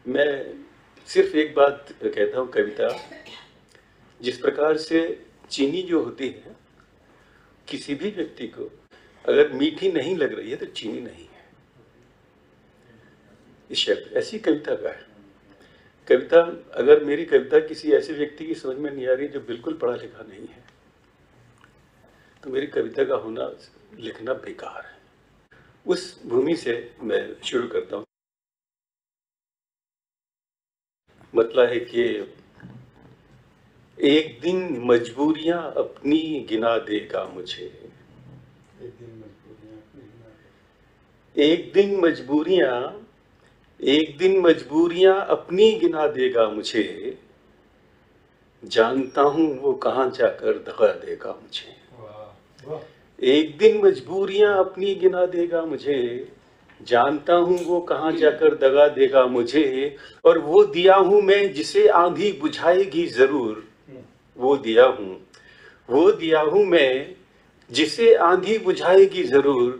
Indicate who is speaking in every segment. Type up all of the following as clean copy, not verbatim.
Speaker 1: मैं सिर्फ एक बात कहता हूँ, कविता जिस प्रकार से चीनी जो होती है, किसी भी व्यक्ति को अगर मीठी नहीं लग रही है तो चीनी नहीं है। इस शब्द ऐसी कविता का है। कविता, अगर मेरी कविता किसी ऐसे व्यक्ति की समझ में नहीं आ रही जो बिल्कुल पढ़ा लिखा नहीं है, तो मेरी कविता का होना, लिखना बेकार है। उस भूमि से मैं शुरू करता हूँ। मतलब है कि एक दिन मजबूरियां अपनी गिना देगा मुझे, एक दिन मजबूरियां अपनी गिना देगा मुझे, जानता हूं वो कहां जाकर दगा देगा मुझे। एक दिन मजबूरियां अपनी गिना देगा मुझे, जानता हूं वो कहां जाकर दगा देगा मुझे, और वो दिया हूं मैं जिसे आंधी बुझाएगी जरूर, वो दिया हूं मैं जिसे आंधी बुझाएगी जरूर,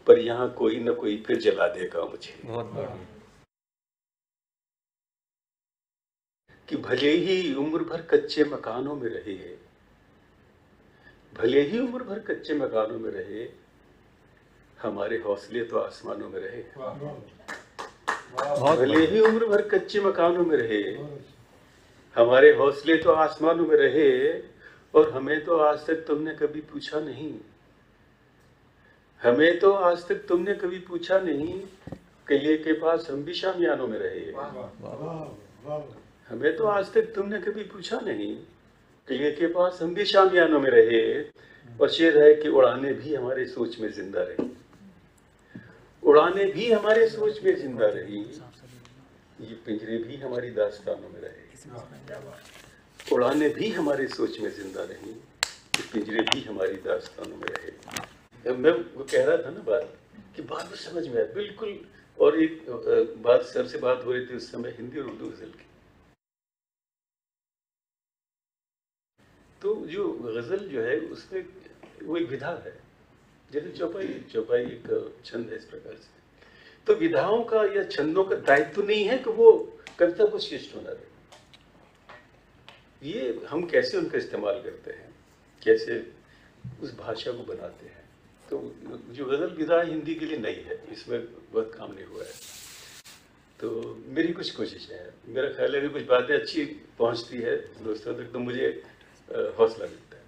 Speaker 1: पर यहाँ कोई न कोई फिर जला देगा मुझे।
Speaker 2: बहुत बढ़िया।
Speaker 1: कि भले ही उम्र भर कच्चे मकानों में रहे, भले ही उम्र भर कच्चे मकानों में रहे, हमारे हौसले तो आसमानों में रहे। भले ही उम्र भर कच्चे मकानों में रहे, हमारे हौसले तो आसमानों में रहे, और हमें तो आज तक तुमने कभी पूछा नहीं, हमें तो आज तक तुमने कभी पूछा नहीं, किले के पास हम भी शामियानों में रहे। हमें तो आज तक तुमने कभी पूछा नहीं, किले के पास हम भी शामियानों में रहे, और शेर है कि उड़ाने भी हमारे सोच में जिंदा रही, उड़ाने भी हमारे सोच में जिंदा रही, ये पिंजरे भी हमारी दास्तानों में रहे। उड़ाने भी हमारे सोच में जिंदा रही, ये पिंजरे भी हमारी दास्तानों में रहे। मैं वो कह रहा था ना बात, कि बात समझ में आया बिल्कुल। और एक बात सर से बात हो रही थी उस समय, हिंदी और उर्दू गजल की। तो जो गजल जो है उसमें वो एक विधा है, जैसे चौपाई एक छंद है इस प्रकार से। तो विधाओं का या छंदों का दायित्व नहीं है कि वो कविता को श्रेष्ठ होना रहे, ये हम कैसे उनका इस्तेमाल करते हैं, कैसे उस भाषा को बनाते हैं। तो जो गजल विधा हिंदी के लिए नई है, इसमें बहुत काम नहीं हुआ है। तो मेरी कुछ कोशिश है, मेरा ख्याल है कि कुछ बातें अच्छी पहुंचती है दोस्तों तक, तो मुझे हौसला मिलता है।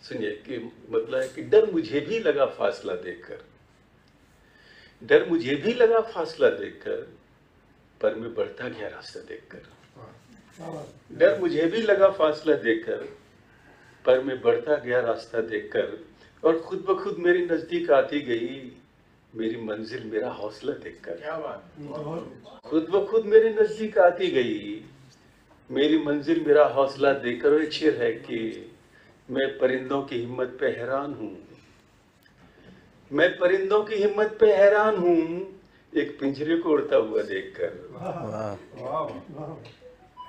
Speaker 1: सुनिए कि मतलब है कि डर मुझे भी लगा फासला देखकर, डर मुझे भी लगा फासला देखकर, पर मैं बढ़ता गया रास्ता देखकर। डर मुझे भी लगा फासला देखकर, पर मैं बढ़ता गया रास्ता देखकर, और खुद ब खुद मेरी नजदीक आती गई मेरी मंजिल मेरा हौसला देखकर। क्या बात। खुद ब खुद मेरे नजदीक आती गई मेरी मंजिल मेरा हौसला देखकर। एक शेर है कि मैं परिंदों की हिम्मत पे हैरान हूँ, मैं परिंदों की हिम्मत पे हैरान हूँ, एक पिंजरे को उड़ता हुआ देखकर।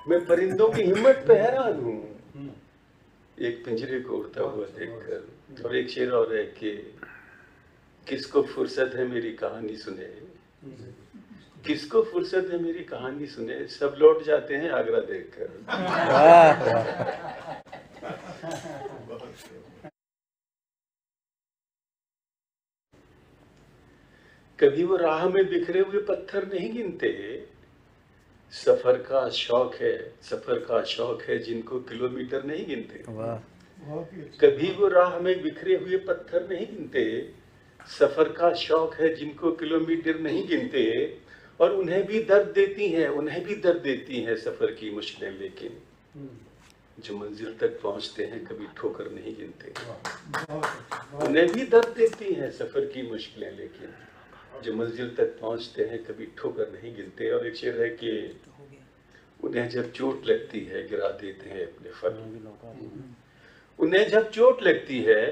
Speaker 1: मैं परिंदों की हिम्मत पे हैरान हूँ, एक पिंजरे को उड़ता हुआ देखकर। और एक शेर और है कि किसको फुर्सत है मेरी कहानी सुने, किसको फुर्सत है मेरी कहानी सुने, सब लौट जाते हैं आगरा देखकर। कभी वो राह में बिखरे हुए पत्थर नहीं गिनते, सफर का शौक है, सफर का शौक है जिनको किलोमीटर नहीं गिनते। कभी वो राह में बिखरे हुए पत्थर नहीं गिनते, सफर का शौक है जिनको किलोमीटर नहीं गिनते, और उन्हें भी दर्द देती हैं, उन्हें भी दर्द देती हैं सफर की मुश्किलें, लेकिन जो मंजिल तक पहुंचते हैं कभी ठोकर नहीं गिनते। उन्हें भी दर्द देती हैं सफर की मुश्किलें, लेकिन जो मंजिल तक पहुंचते हैं कभी ठोकर नहीं गिनते। और एक शेर है कि उन्हें जब चोट लगती है गिरा देते हैं अपने फल, उन्हें जब चोट लगती है,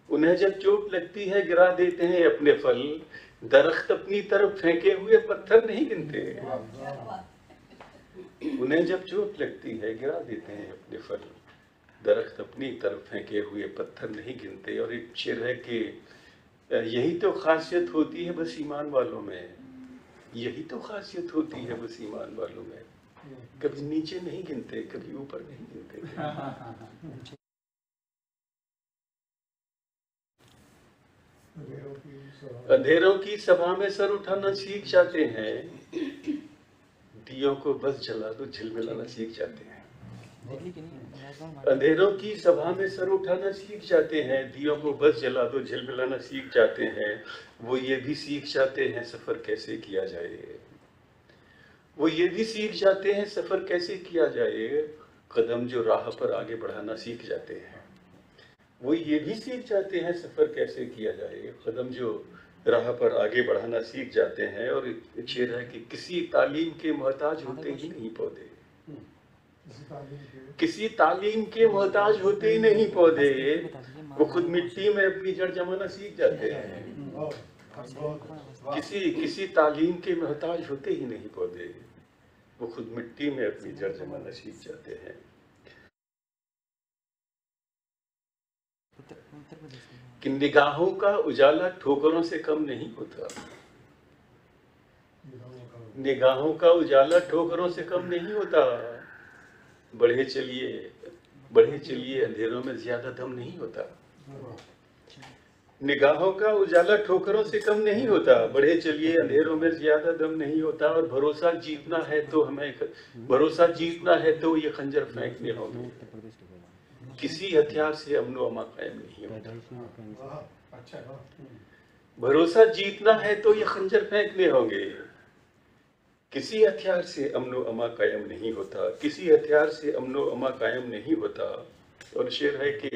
Speaker 1: उन्हें जब चोट लगती है गिरा देते हैं अपने फल, दरख्त अपनी तरफ फेंके हुए पत्थर नहीं गिनते। उन्हें जब चोट लगती है गिरा देते हैं अपने फल, दरख्त अपनी तरफ फेंके हुए पत्थर नहीं गिनते। और एक शेर है कि यही तो खासियत होती है बस ईमान वालों में, यही तो खासियत होती है बस ईमान वालों में। कभी नीचे नहीं गिनते, कभी ऊपर नहीं गिनते। अंधेरों की सभा में सर उठाना सीख जाते हैं, दियों को बस जला दो झिलमिलाना सीख जाते हैं। अंधेरों की सभा में सर उठाना सीख जाते हैं, दियों को बस जला दो झिलमिलाना सीख जाते हैं। वो ये भी सीख जाते हैं सफर कैसे किया जाए, वो ये भी सीख जाते हैं सफर कैसे किया जाए। कदम जो राह पर आगे बढ़ाना सीख जाते हैं, वो ये भी सीख जाते हैं सफर कैसे किया जाए। कदम जो राह पर आगे बढ़ाना सीख जाते हैं। और एक शेर है कि किसी तालीम के मोहताज होते ही नहीं पौधे, किसी तालीम के मोहताज होते ही नहीं पौधे, वो खुद मिट्टी में अपनी जड़ जमाना सीख जाते हैं। किसी तालीम के मोहताज होते ही नहीं पौधे, वो खुद मिट्टी में अपनी जड़ जमाना सीख जाते हैं। कि निगाहों का उजाला ठोकरों से कम नहीं होता, निगाहों का उजाला ठोकरों से कम नहीं होता। बढ़े चलिए अंधेरों में ज्यादा दम नहीं होता। निगाहों का उजाला ठोकरों से कम नहीं होता, बढ़े चलिए अंधेरों में ज्यादा दम नहीं होता। और भरोसा जीतना है तो हमें, भरोसा जीतना है तो ये खंजर फेंकने होंगे, किसी हथियार से अमनो अमा कायम नहीं होता। भरोसा जीतना है तो ये खंजर फेंकने होंगे, किसी हथियार से अमनो अमा कायम नहीं होता, किसी हथियार से अमनो अमा कायम नहीं होता। और शेर है कि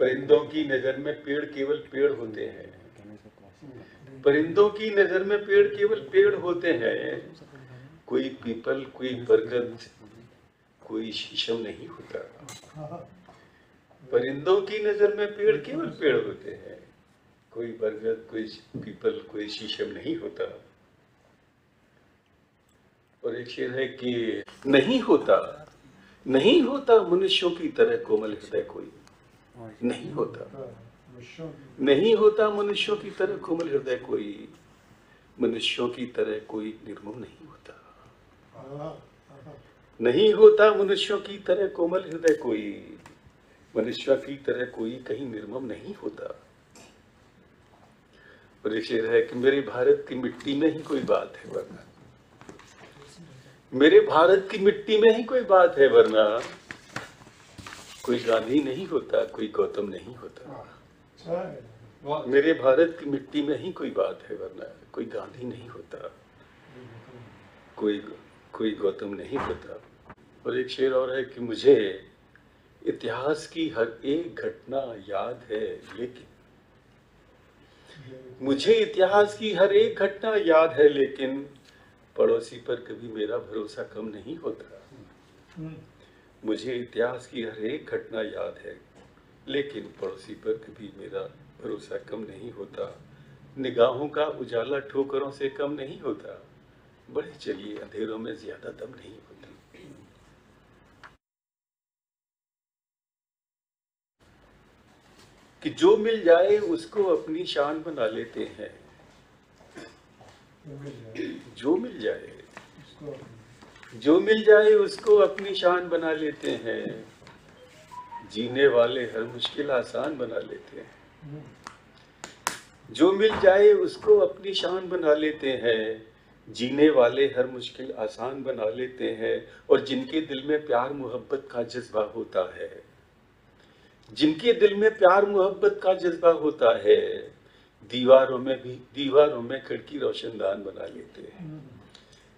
Speaker 1: परिंदों की नजर में पेड़ केवल पेड़ होते हैं, परिंदों की नजर में पेड़ केवल पेड़ होते हैं। कोई पीपल, कोई बरगद, कोई शीशम नहीं होता। परिंदों की नजर में पेड़ केवल पेड़ होते हैं, कोई बरगद, कोई पीपल, कोई शीशम नहीं होता। और एक शेर है कि नहीं होता मनुष्यों की तरह कोमल हृदय कोई, नहीं होता मनुष्यों की तरह कोमल हृदय कोई, मनुष्यों की तरह कोई निर्मम नहीं होता। नहीं होता मनुष्यों की तरह कोमल हृदय कोई, मनुष्य की तरह कोई कहीं निर्मम नहीं होता। और एक शेर है कि मेरे भारत की मिट्टी में ही कोई बात है वरना, मेरे भारत की मिट्टी में ही कोई बात है वरना, कोई गांधी नहीं होता, कोई गौतम नहीं होता। मेरे भारत की मिट्टी में ही कोई बात है वरना, कोई गांधी नहीं होता, कोई गौतम नहीं होता। और एक शेर और है कि मुझे इतिहास की हर एक घटना याद है लेकिन, मुझे इतिहास की हर एक घटना याद है लेकिन, पड़ोसी पर कभी मेरा भरोसा कम नहीं होता। मुझे इतिहास की हर एक घटना याद है लेकिन, पड़ोसी पर कभी मेरा भरोसा कम नहीं होता। निगाहों का उजाला ठोकरों से कम नहीं होता, बढ़े चलिए अंधेरों में ज्यादा दम नहीं होता। कि जो मिल जाए उसको अपनी शान बना लेते हैं, जो मिल जाए उसको अपनी शान बना लेते हैं। जीने वाले हर मुश्किल आसान बना लेते हैं, जो मिल जाए उसको अपनी शान बना लेते हैं। जीने वाले हर मुश्किल आसान बना लेते हैं। और जिनके दिल में प्यार मोहब्बत का जज्बा होता है, जिनके दिल में प्यार मोहब्बत का जज्बा होता है, दीवारों में खिड़की रोशनदान बना लेते हैं।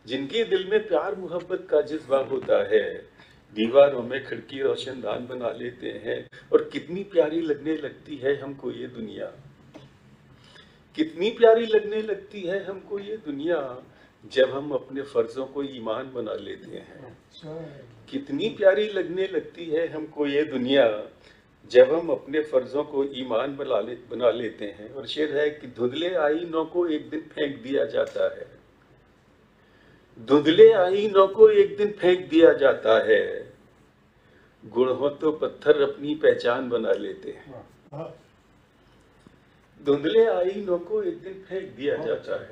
Speaker 1: जिनके दिल में प्यार मोहब्बत का जज्बा होता है, दीवारों में खिड़की रोशनदान बना लेते हैं। और कितनी प्यारी लगने लगती है हमको ये दुनिया, कितनी प्यारी लगने लगती है हमको ये दुनिया, जब हम अपने फर्जों को ईमान बना लेते हैं। कितनी प्यारी लगने लगती है हमको ये दुनिया, जब हम अपने फर्जों को ईमान बना लेते हैं। और शेर है कि धुंधले आईनों को एक दिन फेंक दिया जाता है, धुंधले आईनों को एक दिन फेंक दिया जाता है। गुण हो तो पत्थर अपनी पहचान बना लेते हैं, धुंधले आईनों को एक दिन फेंक दिया जाता है,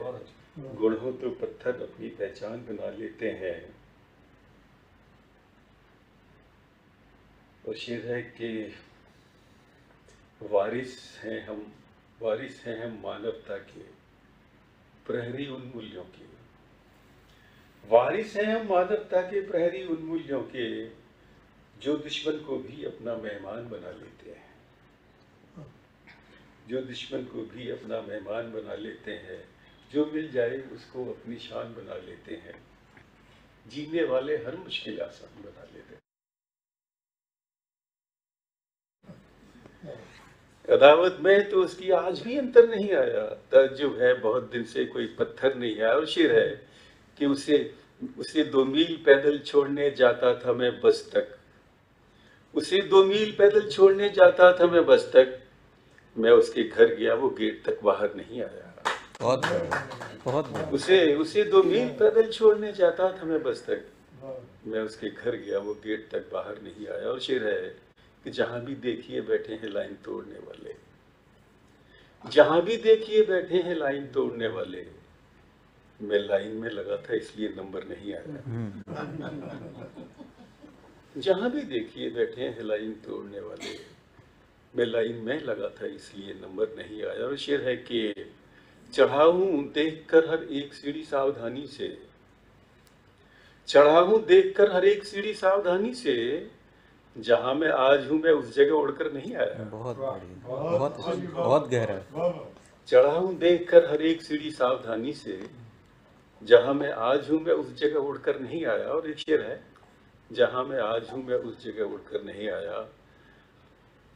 Speaker 1: गुण हो तो पत्थर अपनी पहचान बना लेते हैं। और शेर है कि वारिस हैं हम मानवता के, प्रहरी उन मूल्यों के। वारिस हैं हम मानवता के, प्रहरी उन मूल्यों के, जो दुश्मन को भी अपना मेहमान बना लेते हैं। जो दुश्मन को भी अपना मेहमान बना लेते हैं, जो मिल जाए उसको अपनी शान बना लेते हैं। जीने वाले हर मुश्किल आसान बना लेते हैं। अदावत में तो उसकी आज भी अंतर नहीं आया, तज्जुब है बहुत दिन से कोई पत्थर नहीं आया। और शेर है कि उसे 2 मील पैदल छोड़ने जाता था मैं बस तक, उसे 2 मील पैदल छोड़ने जाता था मैं बस तक, मैं उसके घर गया वो गेट तक बाहर नहीं आया। बहुत उसे 2 मील पैदल छोड़ने जाता था मैं बस तक, मैं उसके घर गया वो गेट तक बाहर नहीं आया। और शेर है कि जहां भी देखिए बैठे हैं लाइन तोड़ने वाले, जहां भी देखिए बैठे हैं लाइन तोड़ने वाले, मैं लाइन में लगा था इसलिए नंबर नहीं आया। जहां भी देखिए बैठे हैं लाइन तोड़ने वाले, मैं लाइन में लगा था इसलिए नंबर नहीं आया। और शेर है कि चढ़ा हूं देखकर हर एक सीढ़ी सावधानी से, चढ़ा हूं देखकर हर एक सीढ़ी सावधानी से, जहां मैं आज हूं मैं उस जगह उड़कर नहीं आया। बहुत बहुत गहरा। चढ़ा हूं देखकर हर एक सीढ़ी सावधानी से, जहां मैं आज हूं मैं उस जगह उड़कर नहीं आया। और एक शेर है, जहां मैं आज हूं मैं उस जगह उड़कर नहीं आया।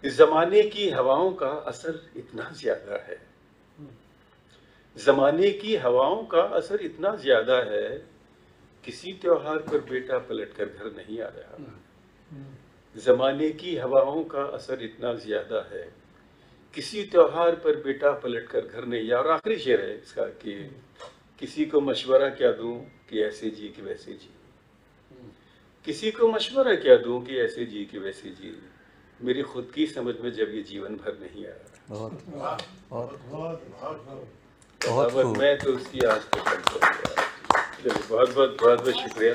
Speaker 1: इस जमाने की हवाओं का असर इतना ज्यादा है, जमाने की हवाओं का असर इतना ज्यादा है, किसी त्योहार पर बेटा पलट कर घर नहीं आया। जमाने की हवाओं का असर इतना ज्यादा है, किसी त्योहार पर बेटा पलट कर घर नहीं आया। और आखिरी शेर है इसका कि किसी को मशवरा क्या दूं कि ऐसे जी कि वैसे जी, किसी को मशवरा क्या दूं कि ऐसे जी कि वैसे जी, मेरी खुद की समझ में जब ये जीवन भर नहीं आया। बहुत मैं तो उसकी आज तक बहुत बहुत शुक्रिया।